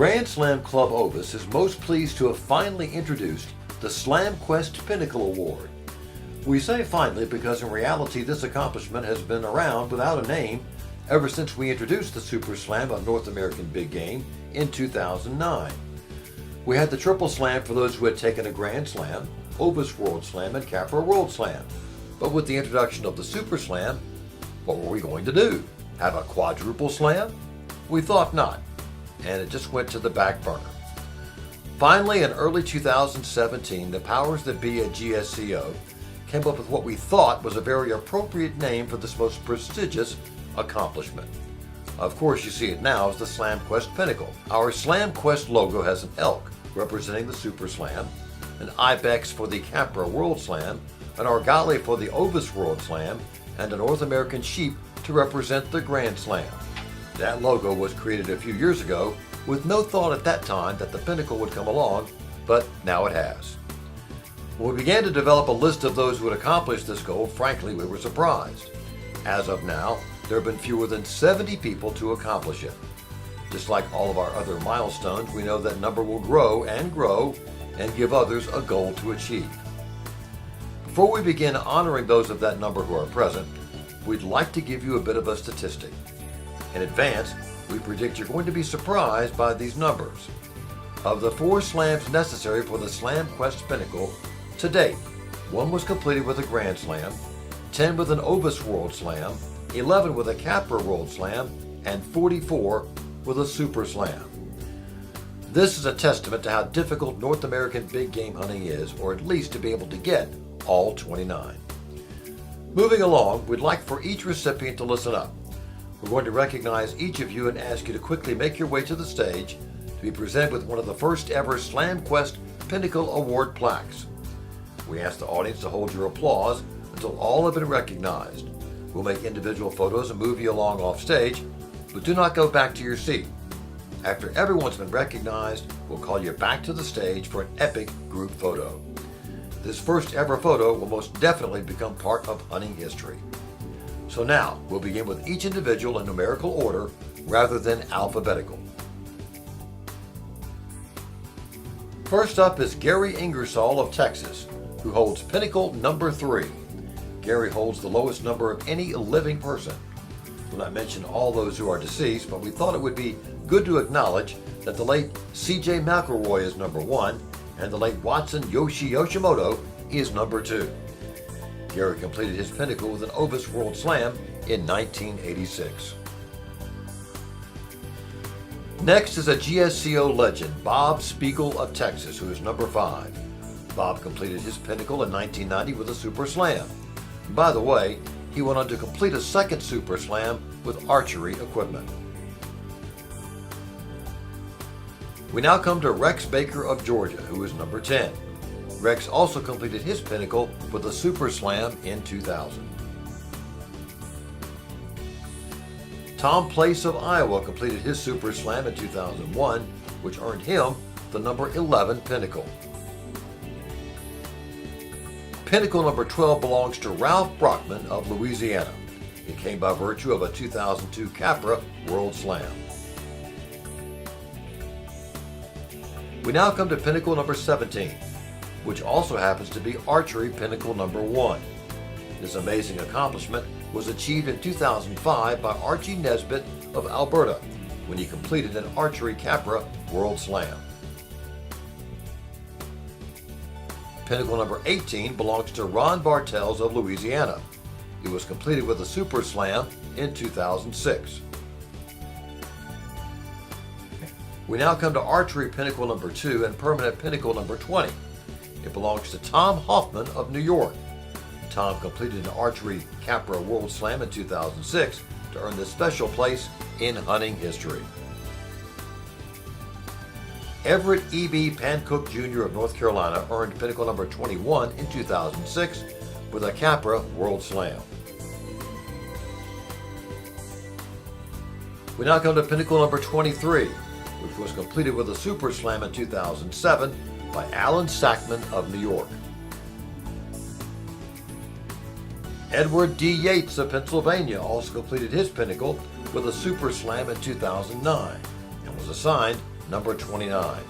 Grand Slam Club Ovis is most pleased to have finally introduced the SlamQuest Pinnacle Award. We say finally because in reality this accomplishment has been around without a name ever since we introduced the Super Slam of North American Big Game in 2009. We had the Triple Slam for those who had taken a Grand Slam, Ovis World Slam, and Capra World Slam. But with the introduction of the Super Slam, what were we going to do? Have a quadruple slam? We thought not, and it just went to the back burner. Finally, in early 2017, the powers that be at GSCO came up with what we thought was a very appropriate name for this most prestigious accomplishment. Of course, you see it now as the SlamQuest Pinnacle. Our SlamQuest logo has an elk representing the Super Slam, an ibex for the Capra World Slam, an argali for the Ovis World Slam, and a North American sheep to represent the Grand Slam. That logo was created a few years ago with no thought at that time that the Pinnacle would come along, but now it has. When we began to develop a list of those who had accomplished this goal, frankly, we were surprised. As of now, there have been fewer than 70 people to accomplish it. Just like all of our other milestones, we know that number will grow and give others a goal to achieve. Before we begin honoring those of that number who are present, we'd like to give you a bit of a statistic. In advance, we predict you're going to be surprised by these numbers. Of the 4 slams necessary for the SlamQuest Pinnacle, to date, 1 was completed with a Grand Slam, 10 with an Ovis World Slam, 11 with a Capra World Slam, and 44 with a Super Slam. This is a testament to how difficult North American big game hunting is, or at least to be able to get all 29. Moving along, we'd like for each recipient to listen up. We're going to recognize each of you and ask you to quickly make your way to the stage to be presented with one of the first ever SlamQuest Pinnacle Award plaques. We ask the audience to hold your applause until all have been recognized. We'll make individual photos and move you along off stage, but do not go back to your seat. After everyone's been recognized, we'll call you back to the stage for an epic group photo. This first ever photo will most definitely become part of hunting history. So now, we'll begin with each individual in numerical order rather than alphabetical. First up is Gary Ingersoll of Texas, who holds Pinnacle number 3. Gary holds the lowest number of any living person. We'll not mention all those who are deceased, but we thought it would be good to acknowledge that the late C.J. McElroy is number 1, and the late Watson Yoshimoto is number 2. Gary completed his Pinnacle with an Ovis World Slam in 1986. Next is a GSCO legend, Bob Spiegel of Texas, who is number 5. Bob completed his Pinnacle in 1990 with a Super Slam. And by the way, he went on to complete a second Super Slam with archery equipment. We now come to Rex Baker of Georgia, who is number 10. Rex also completed his Pinnacle with a Super Slam in 2000. Tom Place of Iowa completed his Super Slam in 2001, which earned him the number 11 Pinnacle. Pinnacle number 12 belongs to Ralph Brockman of Louisiana. It came by virtue of a 2002 Capra World Slam. We now come to Pinnacle number 17, which also happens to be Archery Pinnacle number 1. This amazing accomplishment was achieved in 2005 by Archie Nesbitt of Alberta when he completed an Archery Capra World Slam. Pinnacle number 18 belongs to Ron Bartels of Louisiana. It was completed with a Super Slam in 2006. We now come to Archery Pinnacle number 2 and Permanent Pinnacle number 20. It belongs to Tom Hoffman of New York. Tom completed an Archery Capra World Slam in 2006 to earn this special place in hunting history. Everett E.B. Pancook Jr. of North Carolina earned Pinnacle number 21 in 2006 with a Capra World Slam. We now come to Pinnacle number 23, which was completed with a Super Slam in 2007 by Alan Sackman of New York. Edward D. Yates of Pennsylvania also completed his Pinnacle with a Super Slam in 2009 and was assigned number 29.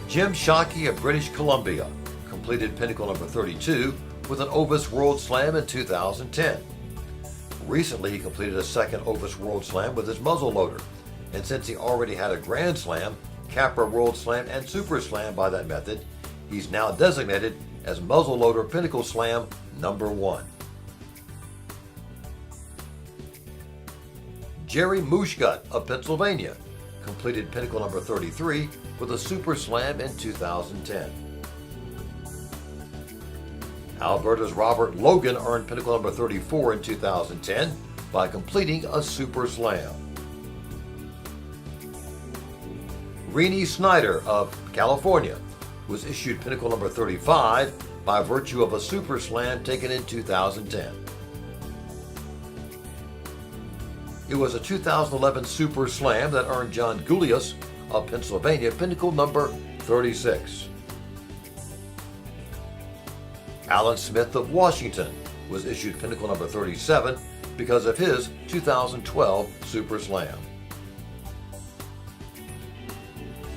Jim Shockey of British Columbia completed Pinnacle number 32 with an Ovis World Slam in 2010. Recently, he completed a second Ovis World Slam with his muzzleloader, and since he already had a Grand Slam, Capra World Slam, and Super Slam by that method, he's now designated as Muzzleloader Pinnacle Slam number 1. Jerry Mushgut of Pennsylvania completed Pinnacle number 33 with a Super Slam in 2010. Alberta's Robert Logan earned Pinnacle number 34 in 2010 by completing a Super Slam. Renee Snyder of California was issued Pinnacle number 35 by virtue of a Super Slam taken in 2010. It was a 2011 Super Slam that earned John Gulius of Pennsylvania Pinnacle number 36. Alan Smith of Washington was issued Pinnacle number 37 because of his 2012 Super Slam.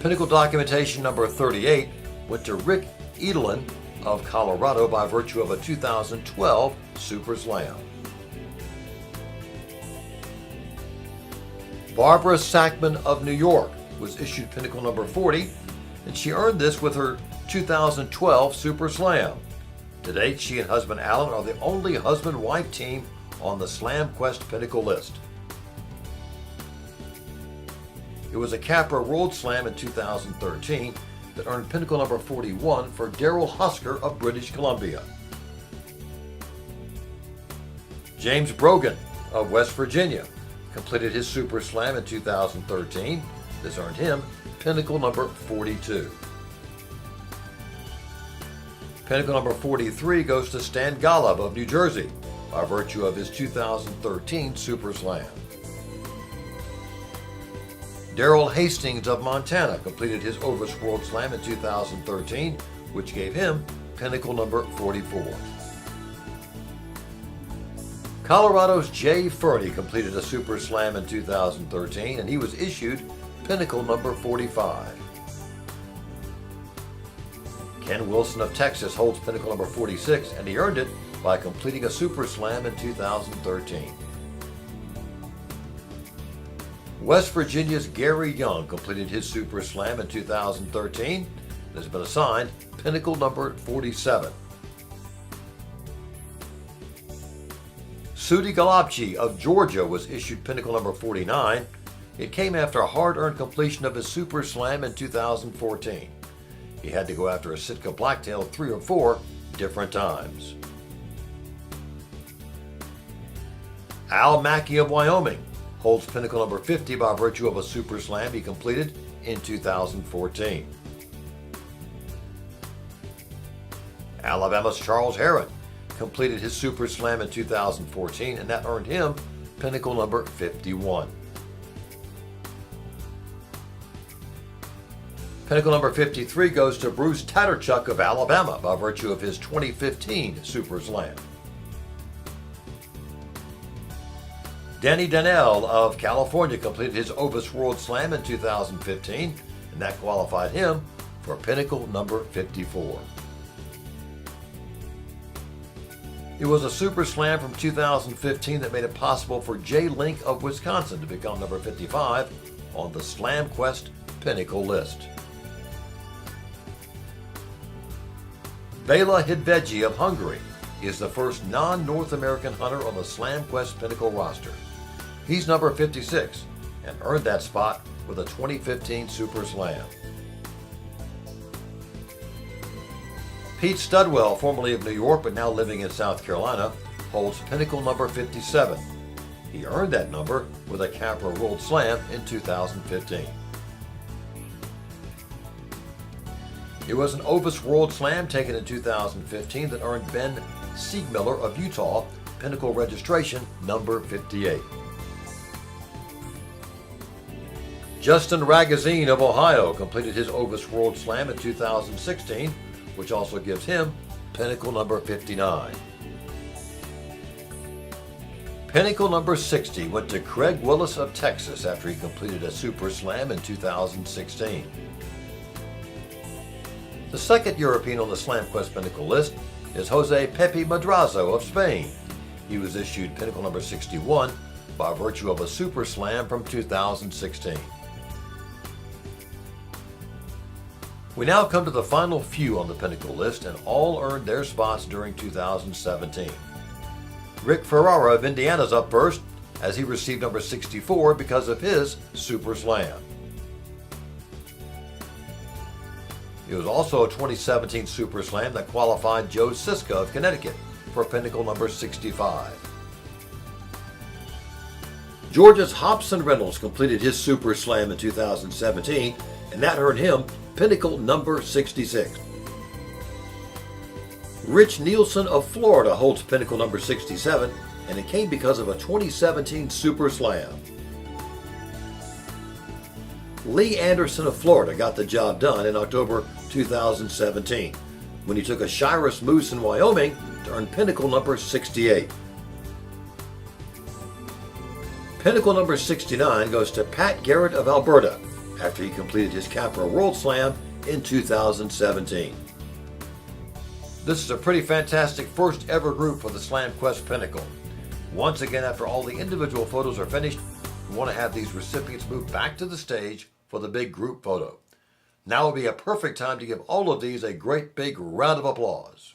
Pinnacle documentation number 38 went to Rick Edelin of Colorado by virtue of a 2012 Super Slam. Barbara Sackman of New York was issued Pinnacle number 40, and she earned this with her 2012 Super Slam. To date, she and husband Alan are the only husband-wife team on the Slam Quest Pinnacle list. It was a Capra World Slam in 2013 that earned Pinnacle number 41 for Daryl Husker of British Columbia. James Brogan of West Virginia completed his Super Slam in 2013. This earned him Pinnacle number 42. Pinnacle number 43 goes to Stan Golub of New Jersey by virtue of his 2013 Super Slam. Darrell Hastings of Montana completed his Ovis World Slam in 2013, which gave him Pinnacle number 44. Colorado's Jay Fernie completed a Super Slam in 2013, and he was issued Pinnacle number 45. Ken Wilson of Texas holds Pinnacle number 46, and he earned it by completing a Super Slam in 2013. West Virginia's Gary Young completed his Super Slam in 2013 and has been assigned Pinnacle number 47. Sudi Galapchi of Georgia was issued Pinnacle number 49. It came after a hard-earned completion of his Super Slam in 2014. He had to go after a Sitka Blacktail 3 or 4 different times. Al Mackey of Wyoming holds Pinnacle number 50 by virtue of a Super Slam he completed in 2014. Alabama's Charles Heron completed his Super Slam in 2014, and that earned him Pinnacle number 51. Pinnacle number 53 goes to Bruce Tatterchuck of Alabama by virtue of his 2015 Super Slam. Danny Donnell of California completed his Ovis World Slam in 2015, and that qualified him for Pinnacle number 54. It was a Super Slam from 2015 that made it possible for Jay Link of Wisconsin to become number 55 on the Slam Quest Pinnacle list. Bela Hidvegi of Hungary is the first non-North American hunter on the Slam Quest Pinnacle roster. He's number 56 and earned that spot with a 2015 Super Slam. Pete Studwell, formerly of New York but now living in South Carolina, holds Pinnacle number 57. He earned that number with a Capra World Slam in 2015. It was an Ovis World Slam taken in 2015 that earned Ben Siegmiller of Utah Pinnacle registration number 58. Justin Ragazine of Ohio completed his Ovis World Slam in 2016, which also gives him Pinnacle number 59. Pinnacle number 60 went to Craig Willis of Texas after he completed a Super Slam in 2016. The second European on the SlamQuest Pinnacle list is Jose Pepe Madrazo of Spain. He was issued Pinnacle number 61 by virtue of a Super Slam from 2016. We now come to the final few on the Pinnacle list, and all earned their spots during 2017. Rick Ferrara of Indiana is up first, as he received number 64 because of his Super Slam. It was also a 2017 Super Slam that qualified Joe Siska of Connecticut for Pinnacle number 65. Georgia's Hobson Reynolds completed his Super Slam in 2017, and that earned him Pinnacle number 66. Rich Nielsen of Florida holds Pinnacle number 67, and it came because of a 2017 Super Slam. Lee Anderson of Florida got the job done in October 2017 when he took a Shiras Moose in Wyoming to earn Pinnacle number 68. Pinnacle number 69 goes to Pat Garrett of Alberta after he completed his Capra World Slam in 2017. This is a pretty fantastic first ever group for the SlamQuest Pinnacle. Once again, after all the individual photos are finished, we want to have these recipients move back to the stage for the big group photo. Now would be a perfect time to give all of these a great big round of applause.